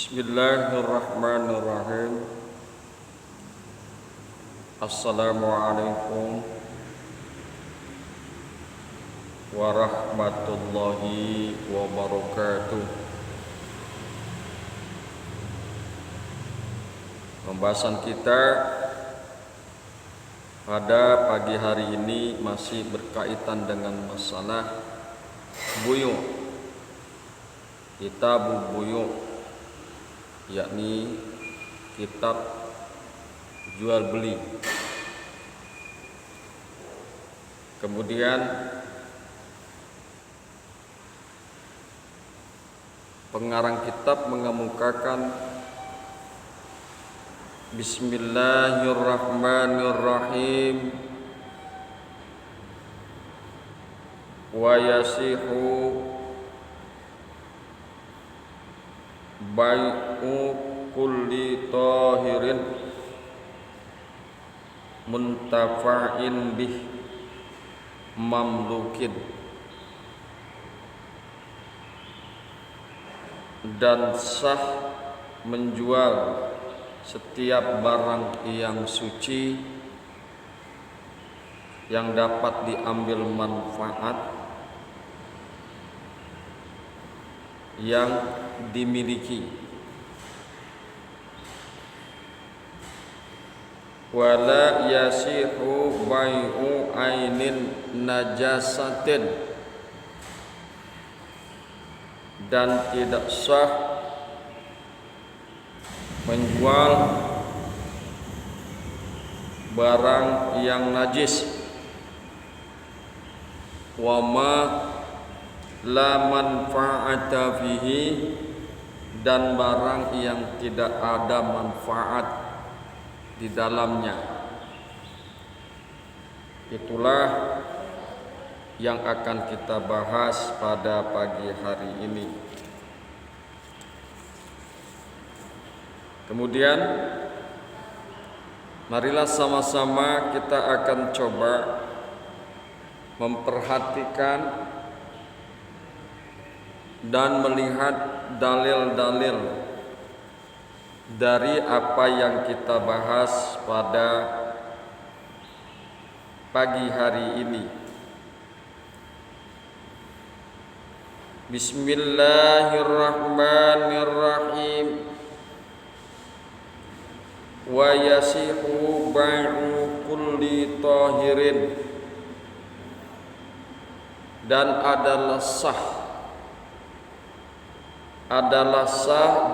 Bismillahirrahmanirrahim. Assalamualaikum warahmatullahi wabarakatuh. Pembahasan kita pada pagi hari ini masih berkaitan dengan masalah buyu', kitab buyu', yakni kitab jual beli. Kemudian pengarang kitab mengemukakan Bismillahirrahmanirrahim. Wa yasihu bai'u kulli tahirin muntafa'in bih mamlukin, dan sah menjual setiap barang yang suci yang dapat diambil manfaat yang dimiliki. Wala yasihu bai'u ainin najasatin, dan tidak sah menjual barang yang najis. Wa ma la manfa'ata fihi, dan barang yang tidak ada manfaat di dalamnya. Itulah yang akan kita bahas pada pagi hari ini. Kemudian marilah sama-sama kita akan coba memperhatikan dan melihat dalil-dalil dari apa yang kita bahas pada pagi hari ini. Bismillahirrahmanirrahim. Wa yasihu bai'u kulli tahirin, dan adalah sah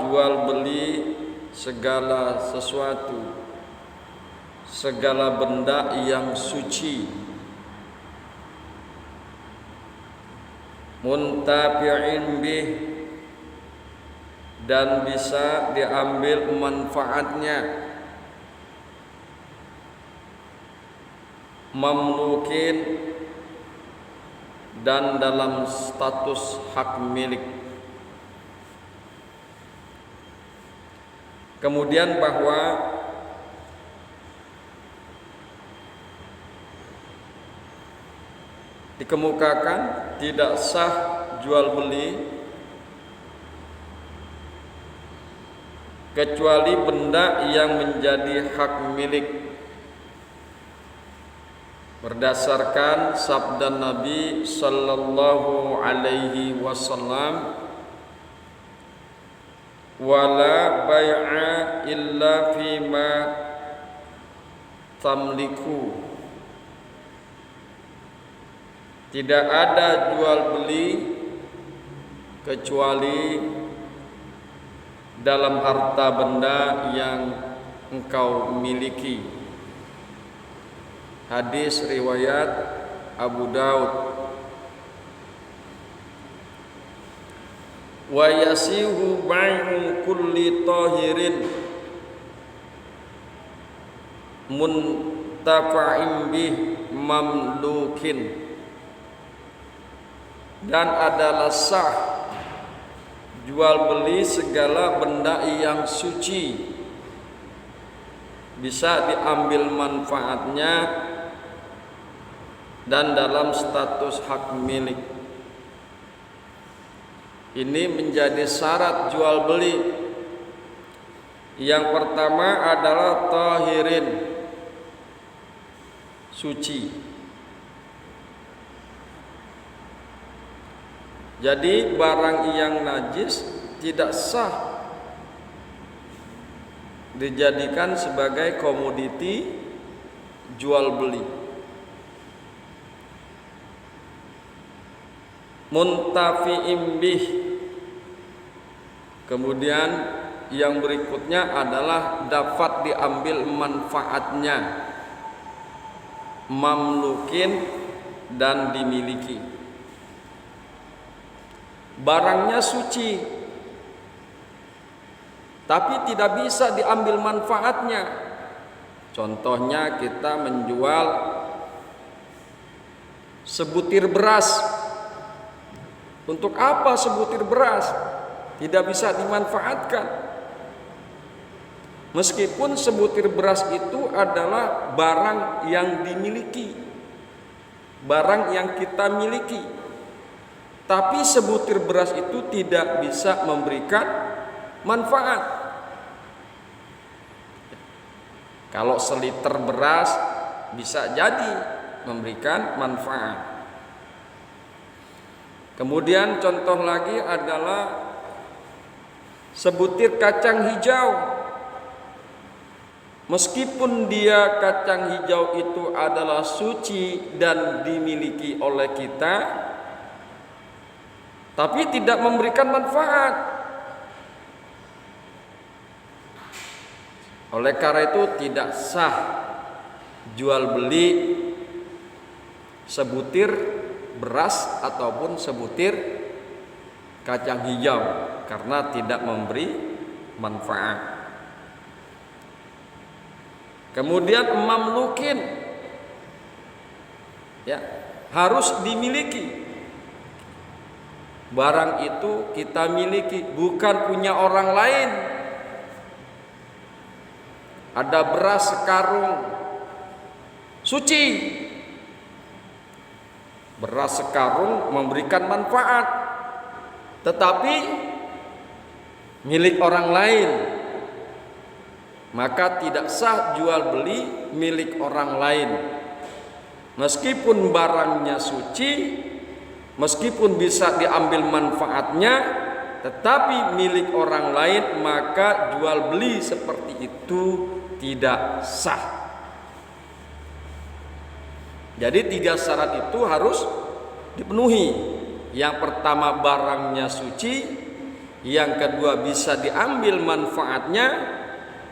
jual beli segala sesuatu, segala benda yang suci, muntafi'in bih, dan bisa diambil manfaatnya, mamlukin, dan dalam status hak milik. Kemudian bahwa dikemukakan tidak sah jual beli kecuali benda yang menjadi hak milik, berdasarkan sabda Nabi sallallahu alaihi wasallam, wala bai'a illa fima tamliku, tidak ada jual beli kecuali dalam harta benda yang engkau miliki. Hadis riwayat Abu Daud. Wa yasihu bai'u kulli tahirin muntafa'in bih mamlukin, dan adalah sah jual beli segala benda yang suci, bisa diambil manfaatnya dan dalam status hak milik. Ini menjadi syarat jual beli Yang pertama adalah tahirin, suci. Jadi barang yang najis tidak sah dijadikan sebagai komoditi jual beli. Muntafi'im bih. Kemudian yang berikutnya adalah dapat diambil manfaatnya, mamlukin dan dimiliki. Barangnya suci, tapi tidak bisa diambil manfaatnya. Contohnya kita menjual sebutir beras. Untuk apa sebutir beras? Tidak bisa dimanfaatkan. Meskipun sebutir beras itu adalah barang yang dimiliki, barang yang kita miliki, tapi sebutir beras itu tidak bisa memberikan manfaat. Kalau seliter beras bisa jadi memberikan manfaat. Kemudian contoh lagi adalah sebutir kacang hijau. Meskipun dia kacang hijau itu adalah suci dan dimiliki oleh kita, tapi tidak memberikan manfaat. Oleh karena itu tidak sah jual beli sebutir beras ataupun sebutir kacang hijau karena tidak memberi manfaat. Kemudian mamlukin, ya, harus dimiliki. Barang itu kita miliki, bukan punya orang lain. Ada beras sekarung suci, beras sekarung memberikan manfaat, tetapi milik orang lain, maka tidak sah jual beli milik orang lain. Meskipun barangnya suci, meskipun bisa diambil manfaatnya, tetapi milik orang lain, maka jual beli seperti itu tidak sah. Jadi 3 syarat itu harus dipenuhi. Yang pertama barangnya suci, yang kedua bisa diambil manfaatnya,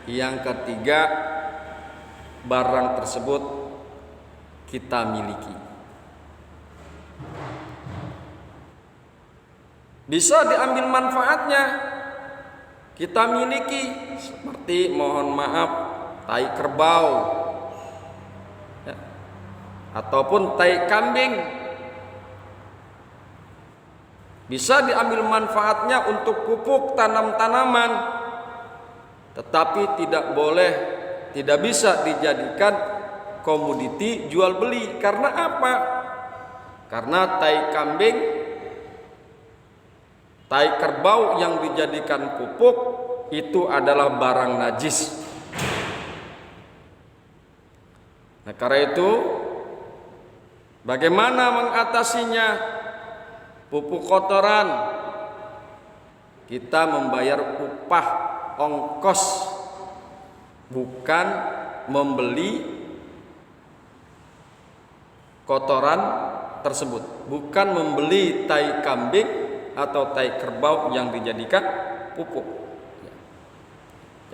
yang ketiga barang tersebut kita miliki. Bisa diambil manfaatnya, kita miliki, seperti mohon maaf tai kerbau, ya, ataupun tai kambing. Bisa diambil manfaatnya untuk pupuk tanam-tanaman, tetapi tidak bisa dijadikan komoditi jual beli. Karena apa? Karena tai kambing, tai kerbau yang dijadikan pupuk itu adalah barang najis. Nah, karena itu bagaimana mengatasinya? Pupuk kotoran kita membayar upah ongkos, bukan membeli kotoran tersebut, bukan membeli tai kambing atau tai kerbau yang dijadikan pupuk.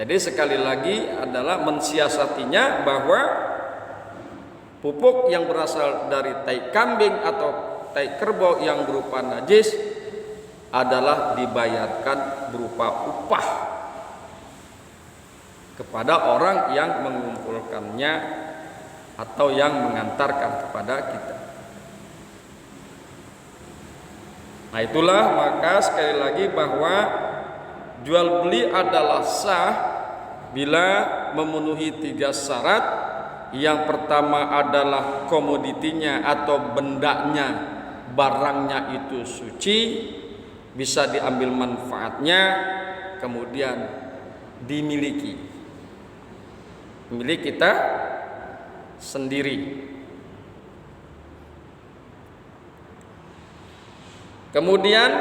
Jadi sekali lagi adalah mensiasatinya bahwa pupuk yang berasal dari tai kambing atau tai kerbau yang berupa najis adalah dibayarkan berupa upah kepada orang yang mengumpulkannya atau yang mengantarkan kepada kita. Nah, itulah maka sekali lagi bahwa jual beli adalah sah bila memenuhi 3 syarat. Yang pertama adalah komoditinya atau bendanya, barangnya itu suci, bisa diambil manfaatnya, kemudian dimiliki, milik kita sendiri. Kemudian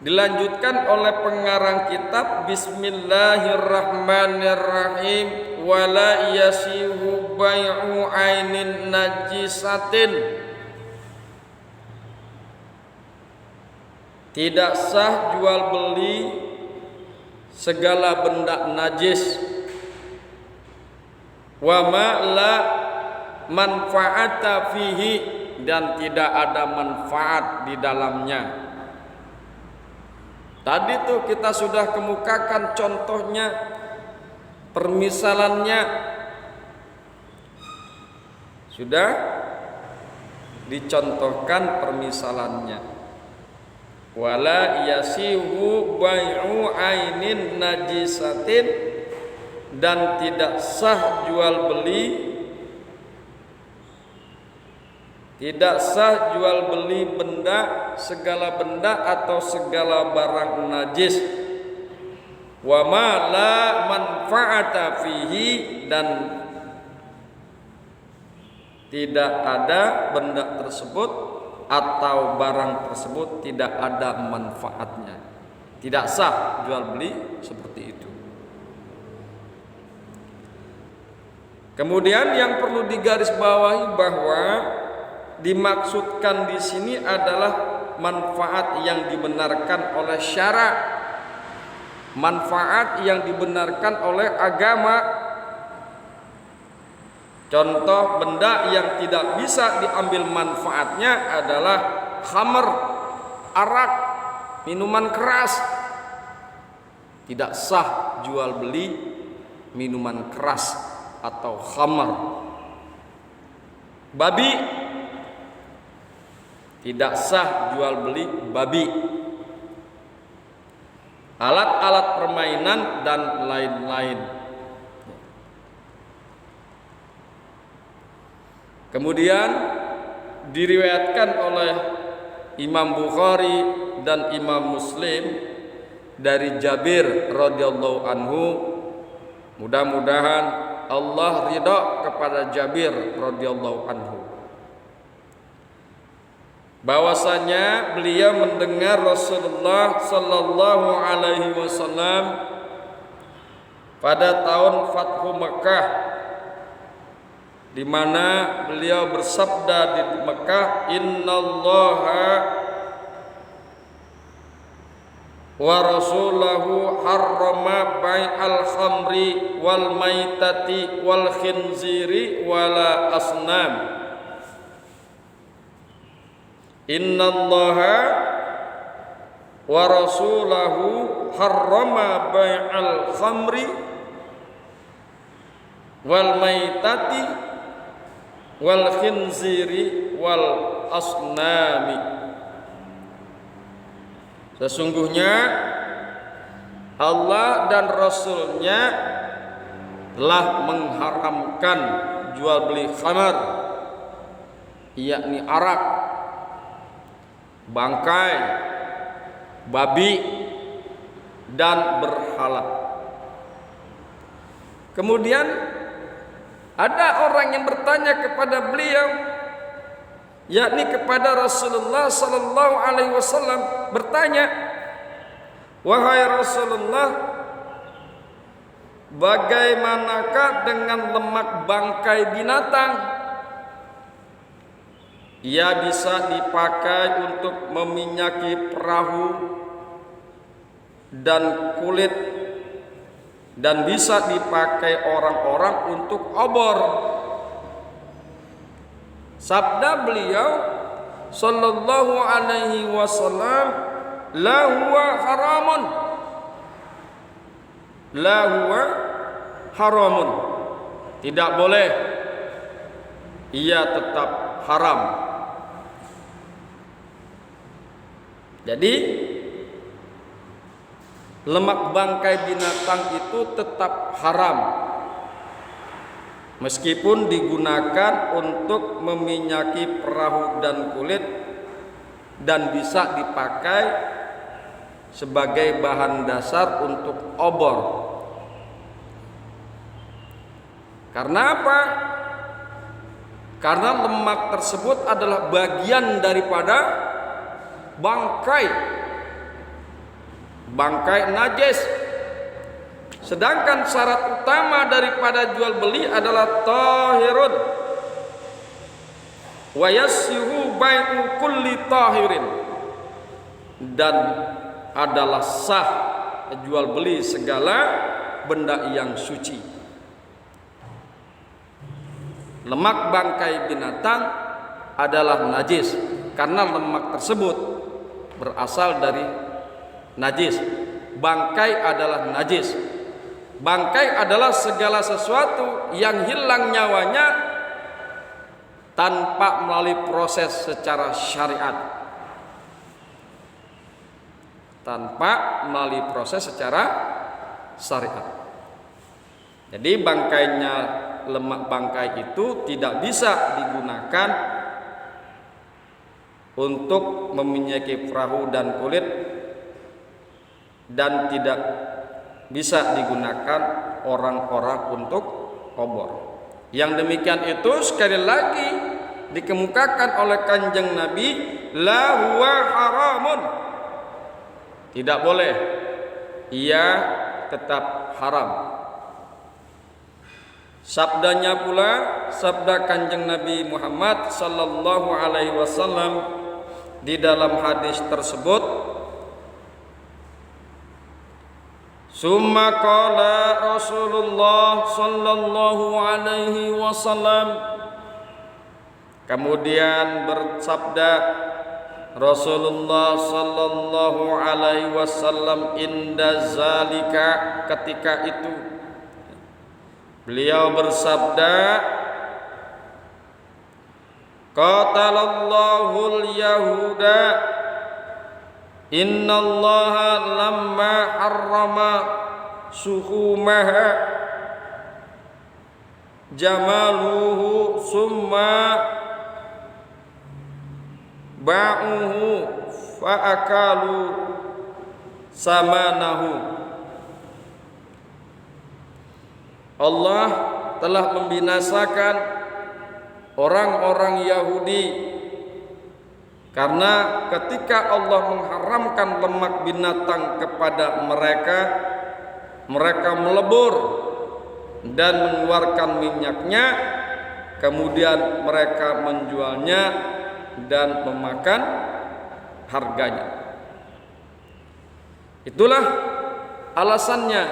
dilanjutkan oleh pengarang kitab, Bismillahirrahmanirrahim, wala yasihu bai'u ainin najisatin. Tidak sah jual beli segala benda najis. Wa ma la manfaata fihi, dan tidak ada manfaat di dalamnya. Tadi tuh kita sudah kemukakan contohnya, permisalannya sudah dicontohkan permisalannya. Wala yasihu bai'u ainin najisatin, dan tidak sah jual beli, tidak sah jual beli benda, segala benda atau segala barang najis. Wa ma la manfaata fihi, dan tidak ada benda tersebut atau barang tersebut tidak ada manfaatnya. Tidak sah jual beli seperti itu. Kemudian yang perlu digarisbawahi bahwa dimaksudkan di sini adalah manfaat yang dibenarkan oleh syara, manfaat yang dibenarkan oleh agama. Contoh benda yang tidak bisa diambil manfaatnya adalah khamr, arak, minuman keras. Tidak sah jual beli minuman keras atau khamr. Babi, tidak sah jual beli babi. Alat-alat permainan dan lain-lain. Kemudian diriwayatkan oleh Imam Bukhari dan Imam Muslim dari Jabir radhiyallahu anhu, mudah-mudahan Allah ridha kepada Jabir radhiyallahu anhu, bahwasanya beliau mendengar Rasulullah sallallahu alaihi wasallam pada tahun Fathu Mekah, di mana beliau bersabda di Mekah, innallaha wa rasulahu harrama bai'al khamri wal maitati wal khinziri wala asnam. Innallaha wa rasulahu harrama bai'al khamri wal maitati wal khinziri wal asnami. Sesungguhnya Allah dan Rasulnya telah mengharamkan jual beli khamar, yakni arak, bangkai, babi, dan berhala. Kemudian ada orang yang bertanya kepada beliau, yakni kepada Rasulullah sallallahu alaihi wasallam, bertanya, wahai Rasulullah, bagaimanakah dengan lemak bangkai binatang? Ia bisa dipakai untuk meminyaki perahu dan kulit, dan bisa dipakai orang-orang untuk obor. Sabda beliau sallallahu alaihi wasallam, la huwa haramun, la huwa haramun, tidak boleh, ia tetap haram. Jadi lemak bangkai binatang itu tetap haram, meskipun digunakan untuk meminyaki perahu dan kulit, dan bisa dipakai sebagai bahan dasar untuk obor. Karena apa? Karena lemak tersebut adalah bagian daripada bangkai najis. Sedangkan syarat utama daripada jual beli adalah tahirun wa yasihu bai'u kulli tahirin, dan adalah sah jual beli segala benda yang suci. Lemak bangkai binatang adalah najis karena lemak tersebut berasal dari najis. Bangkai adalah najis. Bangkai adalah segala sesuatu yang hilang nyawanya tanpa melalui proses secara syariat. Tanpa melalui proses secara syariat. Jadi lemak bangkai itu tidak bisa digunakan untuk meminyaki perahu dan kulit, dan tidak bisa digunakan orang-orang untuk obor. Yang demikian itu sekali lagi dikemukakan oleh Kanjeng Nabi, la huwa haramun, tidak boleh, ia tetap haram. Sabdanya pula, sabda Kanjeng Nabi Muhammad sallallahu alaihi wasallam di dalam hadis tersebut, summa qala Rasulullah sallallahu alaihi wasallam, kemudian bersabda Rasulullah sallallahu alaihi wasallam, inda zalika, ketika itu beliau bersabda, qatalallahu al-yahuda innallaha lamma harrama suhumaha jamaluhu summa ba'uhu fa'akalu samanahu. Allah telah membinasakan orang-orang Yahudi karena ketika Allah mengharamkan lemak binatang kepada mereka, mereka melebur dan mengeluarkan minyaknya, kemudian mereka menjualnya dan memakan harganya. Itulah alasannya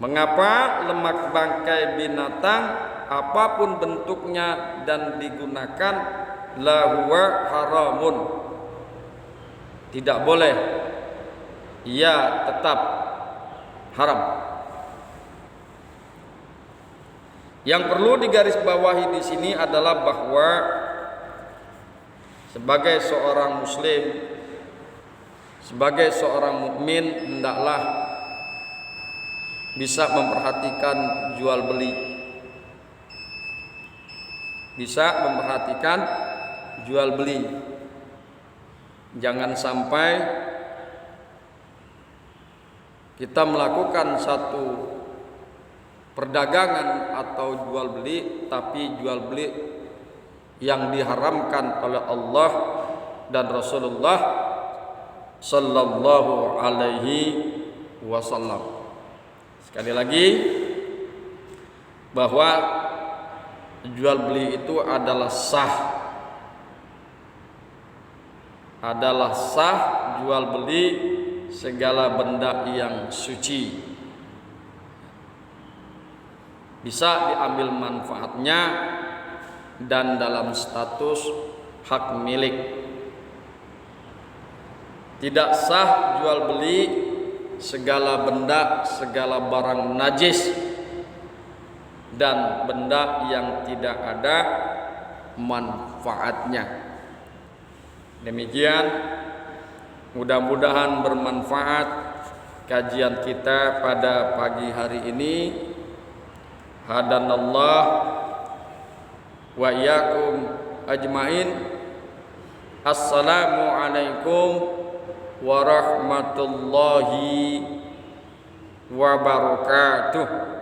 mengapa lemak bangkai binatang apapun bentuknya dan digunakan, la huwa haramun, tidak boleh, ia tetap haram. Yang perlu digarisbawahi di sini adalah bahwa sebagai seorang muslim, sebagai seorang mukmin, hendaklah bisa memperhatikan jual beli, bisa memperhatikan jual beli. Jangan sampai kita melakukan satu perdagangan atau jual beli, tapi jual beli yang diharamkan oleh Allah dan Rasulullah sallallahu alaihi wasallam. Sekali lagi, bahwa jual beli itu adalah sah, jual beli segala benda yang suci, bisa diambil manfaatnya dan dalam status hak milik. Tidak sah jual beli segala benda, segala barang najis dan benda yang tidak ada manfaatnya. Demikian, mudah-mudahan bermanfaat kajian kita pada pagi hari ini. Hadanallah wa iyyakum ajmain. Assalamualaikum warahmatullahi wabarakatuh.